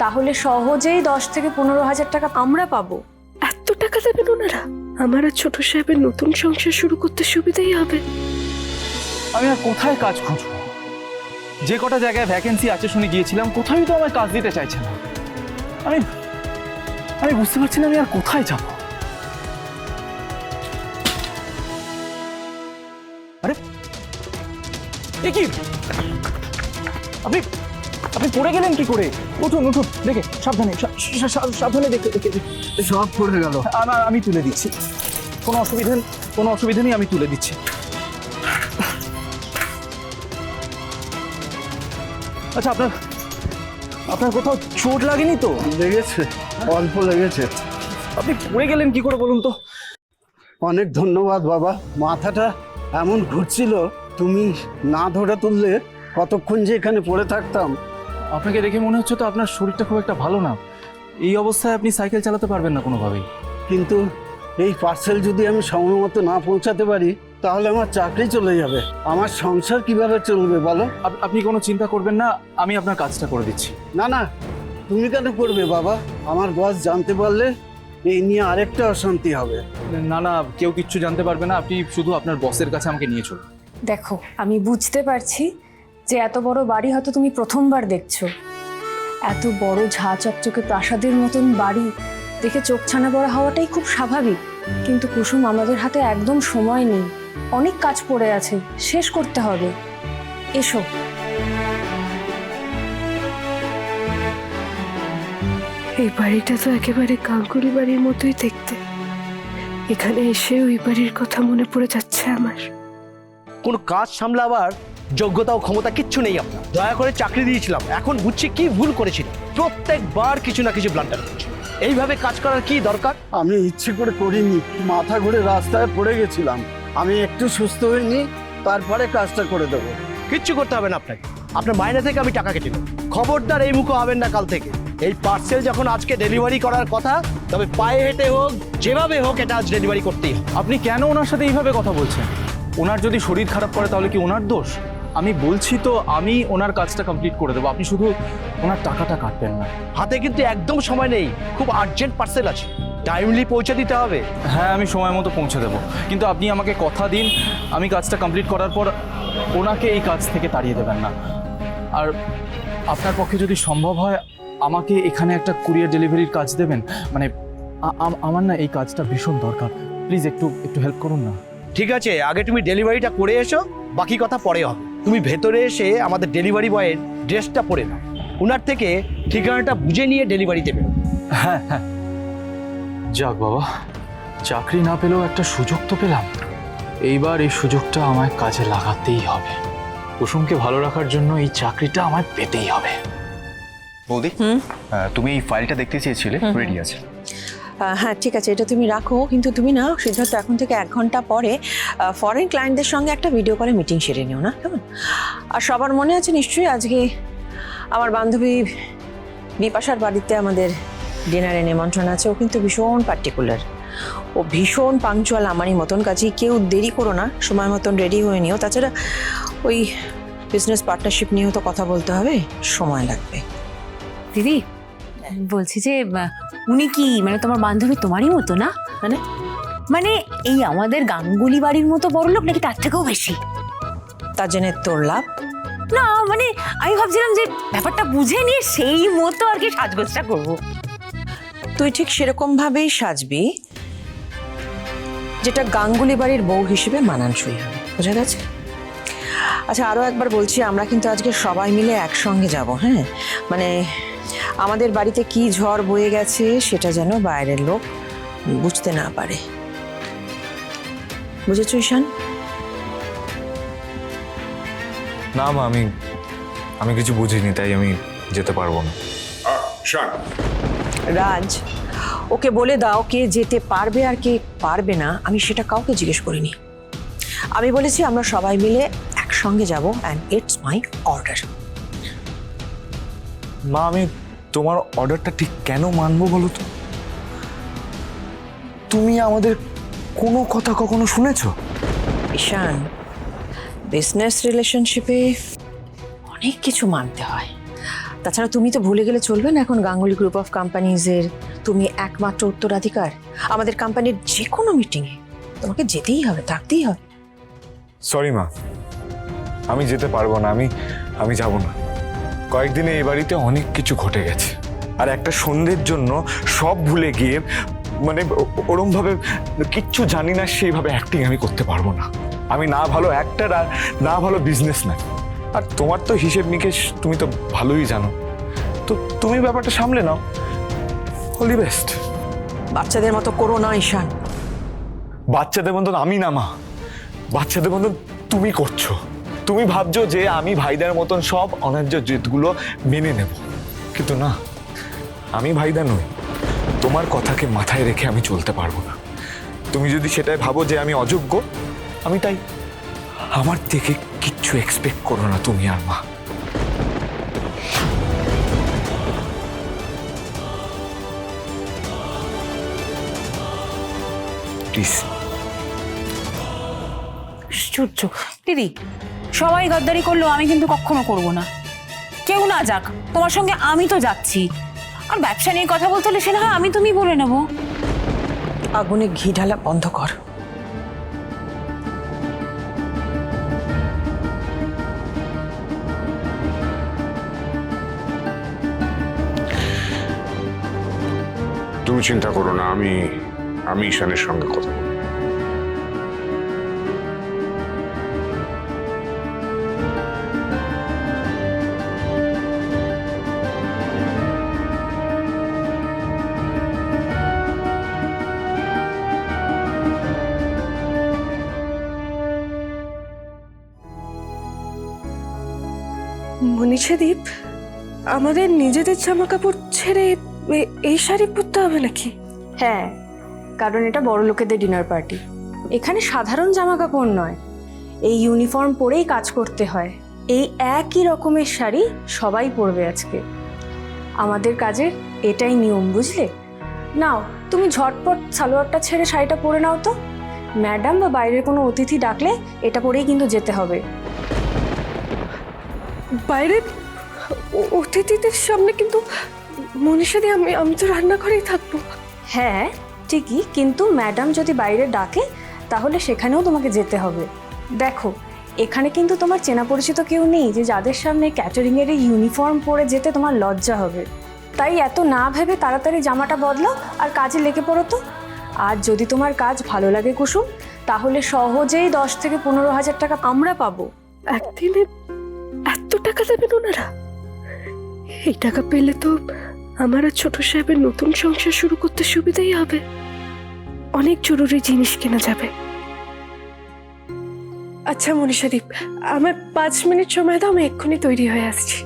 তাহলে সহজেই 10 থেকে 15,000 টাকা আমরা পাবো। এত টাকা দেবেন ওনারা? আমার আর ছোট সাহেবের নতুন সংসার শুরু করতে সুবিধাই হবে। আমি আর কোথায় কাজ খুঁজবো? যে কটা জায়গায় ভ্যাকেন্সি আছে শুনে গিয়েছিলাম, কোথায় তো আমার কাজ দিতে চাইছে না। আমি আমি বুঝতে পারছি না আমি আর কোথায় যাব। আরে এ কি, আপনি আপনি পড়ে গেলেন কি করে? উঠুন উঠুন, দেখে সাবধানে, সাবধানে দেখে দেখে সব পড়ে গেল। আমি তুলে দিচ্ছি, কোনো অসুবিধা নেই, আমি তুলে দিচ্ছি। আচ্ছা, আপনার কোথাও চোট লাগেনি তো? লেগেছে, অল্প লেগেছে। আপনি পড়ে গেলেন কি করে বলুন তো? অনেক ধন্যবাদ বাবা, মাথাটা এমন ঘুরছিল, তুমি না ধরে তুললে কতক্ষণ যে এখানে পড়ে থাকতাম। আপনাকে দেখে মনে হচ্ছে তো আপনার শরীরটা খুব একটা ভালো না। এই অবস্থায় আপনি সাইকেল চালাতে পারবেন না কোনোভাবেই। কিন্তু এই পার্সেল যদি আমি সময় মতো না পৌঁছাতে পারি, তাহলে আমার চাকরি চলে যাবে। আমার সংসার কিভাবে চলবে বলো? আপনি কোনো চিন্তা করবেন না, আমি আপনার কাজটা করে দিচ্ছি। না না, তুমি কেন করবে বাবা? আমার বস জানতে পারলে এই নিয়ে আরেকটা অশান্তি হবে। না না, কেউ কিচ্ছু জানতে পারবে না, আপনি শুধু আপনার বসের কাছে আমাকে নিয়ে চলুন। দেখো, আমি বুঝতে পারছি যে এত বড় বাড়ি হয়তো তুমি প্রথমবার দেখছো। এত বড় ঝাঁ চকচকে প্রাসাদের মতন বাড়ি দেখে চোখ ছানা পড়া হওয়াটাই খুব স্বাভাবিক। কিন্তু কুসুম, আমাদের হাতে একদম সময় নেই, অনেক কাজ পড়ে আছে, শেষ করতে হবে। এসো। এই বাড়িটা তো একেবারে গাঙ্গুলি বাড়ির মতোই দেখতে। এখানে এসে ওই বাড়ির কথা মনে পড়ে যাচ্ছে আমার। কোনো কাজ সামলাবার যোগ্যতা ও ক্ষমতা কিচ্ছু নেই আপনার। দয়া করে চাকরি দিয়েছিলাম, এখন বুঝছি কি ভুল করেছিল। প্রত্যেকবার কিছু না কিছু ব্লান্ডার করছে। এইভাবে কাজ করার কি দরকার? আমি ইচ্ছে করে করিনি, মাথা ঘুরে রাস্তায় পড়ে গেছিলাম। আমি একটু সুস্থ হইনি, তারপরে কাজটা করে দেবো। কিচ্ছু করতে হবে না আপনাকে, আপনার মাইনে থেকে আমি টাকা কেটে নেব। খবরদার এই মুখো হবেন না কাল থেকে। এই পার্সেল যখন আজকে ডেলিভারি করার কথা, তবে পায়ে হেঁটে হোক, যেভাবে হোক, এটা আজ ডেলিভারি করতেই হবে। আপনি কেন ওনার সাথে এইভাবে কথা বলছেন? ওনার যদি শরীর খারাপ করে তাহলে কি ওনার দোষ? আমি বলছি তো, আমি ওনার কাজটা কমপ্লিট করে দেবো, আপনি শুধু ওনার টাকাটা কাটবেন না। হাতে কিন্তু একদম সময় নেই, খুব আর্জেন্ট পার্সেল আছে, টাইমলি পৌঁছে দিতে হবে। হ্যাঁ, আমি সময় মতো পৌঁছে দেবো, কিন্তু আপনি আমাকে কথা দিন আমি কাজটা কমপ্লিট করার পর ওনাকে এই কাজ থেকে তাড়িয়ে দেবেন না। আর আপনার পক্ষে যদি সম্ভব হয়, আমাকে এখানে একটা কুরিয়ার ডেলিভারির কাজ দেবেন। মানে আমার না এই কাজটা ভীষণ দরকার, প্লিজ একটু হেল্প করুন না। ঠিক আছে, আগে তুমি ডেলিভারিটা করে এসো, বাকি কথা পরে হবে। তুমি ভেতরে এসে আমাদের ডেলিভারি বয়ের ড্রেসটা পরে নাও, ওনার থেকে ঠিকানাটা বুঝে নিয়ে ডেলিভারি দেবে। হ্যাঁ হ্যাঁ, যাক বাবা, চাকরি না পেলেও একটা সুযোগ তো পেলাম। এইবার এই সুযোগটা আমায় কাজে লাগাতেই হবে। কুসুমকে ভালো রাখার জন্য এই চাকরিটা আমায় পেতেই হবে। বৌদি, তুমি এই ফাইলটা দেখতে চেয়েছিলে, রেডি আছে। হ্যাঁ ঠিক আছে, এটা তুমি রাখো। কিন্তু তুমি না সিদ্ধার্থ, এখন থেকে 1 ঘন্টা পরে ফরেন ক্লায়েন্টদের সঙ্গে একটা ভিডিও কলে মিটিং সেরে নিও না, কেমন? আর সবার মনে আছে নিশ্চয়ই, আজকে আমার বান্ধবী বিপাশার বাড়িতে আমাদের ডিনারে নিমন্ত্রণ আছে। ও কিন্তু ভীষণ পার্টিকুলার, ও ভীষণ পাংচুয়াল আমারই মতন। কাজেই কেউ দেরি করো না, সময় মতন রেডি হয়ে নিও। তাছাড়া ওই বিজনেস পার্টনারশিপ নিয়েও তো কথা বলতে হবে, সময় লাগবে। দিদি বলছি যে উনি কি মানে তোমার বান্ধবী তোমারই মতো না? মানে এই আমাদের গাঙ্গুলি বাড়ির মতো বড় লোক নাকি তার থেকেও বেশি? তা জেনে তোর লাভ? না মানে আমি ভাবছিলাম যে ব্যাপারটা বুঝে নিয়ে সেই মতো আর কি সাজগোজটা করবো। তুই ঠিক সেরকম ভাবেই সাজবি যেটা গাঙ্গুলি বাড়ির বউ হিসেবে মানানসই হবে, বোঝা গেছে? আচ্ছা, আরো একবার বলছি, আমরা কিন্তু আজকে সবাই মিলে একসঙ্গে যাব। হ্যাঁ, মানে আমাদের বাড়িতে কি ঝড় বয়ে গেছে সেটা যেন বাইরের লোক বুঝতে না পারে, বুঝেছো ঈশান? না মা, আমি কিছু বুঝিনি, তাই আমি যেতে পারবো না। রাজ, ওকে বলে দাও কে যেতে পারবে আর কে পারবে না। আমি সেটা কাউকে জিজ্ঞেস করিনি। আমি বলেছি আমরা সবাই মিলে একসঙ্গে যাব, অ্যান্ড ইটস মাই অর্ডার। মা, আমি তোমার অর্ডারটা ঠিক কেন মানবো বলো তো? তুমি আমাদের কোনো কথা কখনো শুনেছো? ঈশান, বিজনেস রিলেশনশিপে অনেক কিছু মানতে হয়। তাছাড়া তুমি তো ভুলে গেলে চলবে না, এখন গাঙ্গুলি গ্রুপ অফ কোম্পানিজের তুমি একমাত্র উত্তরাধিকার। আমাদের কোম্পানির যে কোনো মিটিংয়ে তোমাকে যেতেই হবে, থাকতেই হবে। সরি মা, আমি যেতে পারবো না। আমি যাব না। কয়েকদিনে এই বাড়িতে অনেক কিছু ঘটে গেছে, আর একটা সন্ধ্যের জন্য সব ভুলে গিয়ে মানে ওরম ভাবে কিচ্ছু জানি না সেইভাবে অ্যাক্টিং আমি করতে পারবো না। আমি না ভালো অ্যাক্টর আর না ভালো বিজনেসম্যান। আর তোমার তো হিসেব নিকেশ তুমি তো ভালোই জানো, তো তুমি ব্যাপারটা সামলে নাও। All the best. বাচ্চাদের মতো করো না ঈশান। বাচ্চাদের মতন আমি না মা, বাচ্চাদের মতন তুমি করছো। তুমি ভাবছো যে আমি ভাইদার মতন সব অন্যায্য জেদগুলো মেনে নেব, কিন্তু না, আমি ভাইদা নই। তোমার কথাকে মাথায় রেখে আমি চলতে পারবো না। তুমি যদি সেটাই ভাবো যে আমি অযোগ্য, আমি তাই। আমার থেকে কিচ্ছু এক্সপেক্ট করো না তুমি আর মা। প্লিজ। আশ্চর্য দিদি, সবাই গদ্দারি করলো, আমি কিন্তু কখনো করব না। কেউ না যাক, তোমার সঙ্গে আমি তো যাচ্ছি। আর ব্যবসা নিয়ে কথা বলতে হলে সে না হয় আমি তুমি বলে নেবো। আগুনে ঘি ঢালা বন্ধ কর। তুমি চিন্তা করো না, আমি ঈশানের সঙ্গে কথা বলবো। মনীষাদীপ, আমাদের নিজেদের জামা কাপড় ছেড়ে এই শাড়ি পরতে হবে নাকি? হ্যাঁ, কারণ এটা বড় লোকেদের ডিনার পার্টি। এখানে সাধারণ জামা কাপড় নয়, এই ইউনিফর্ম পরেই কাজ করতে হয়। এই একই রকমের শাড়ি সবাই পরবে আজকে। আমাদের কাজের এটাই নিয়ম, বুঝলে? নাও, তুমি ঝটপট সালোয়ারটা ছেড়ে শাড়িটা পরে নাও তো। ম্যাডাম বা বাইরের কোনো অতিথি ডাকলে এটা পরেই কিন্তু যেতে হবে। বাইরে অতিথিদের সামনে? কিন্তু মনীষাদি, আমি তো রান্নাঘরেই থাকবো। হ্যাঁ ঠিকই, কিন্তু ম্যাডাম যদি বাইরে ডাকে তাহলে সেখানেও তোমাকে যেতে হবে। দেখো, এখানে কিন্তু তোমার চেনা পরিচিত কেউ নেই যে যাদের সামনে ক্যাটারিংয়ের এই ইউনিফর্ম পরে যেতে তোমার লজ্জা হবে। তাই এত না ভেবে তাড়াতাড়ি জামাটা বদলাও আর কাজে লেগে পড়ো তো। আর যদি তোমার কাজ ভালো লাগে কুসুম, তাহলে সহজেই 10 থেকে 15,000 টাকা আমরা পাবো। একদিনে এত টাকা দেবেন ওনারা? এই টাকা পেলে তো আমার আর ছোট সাহেবের নতুন সংসার শুরু করতে সুবিধাই হবে। অনেক জরুরি জিনিস কেনা যাবে। আচ্ছা মনীষাদীপ, আমার 5 মিনিট সময় দাও, আমি এক্ষুনি তৈরি হয়ে আসছি।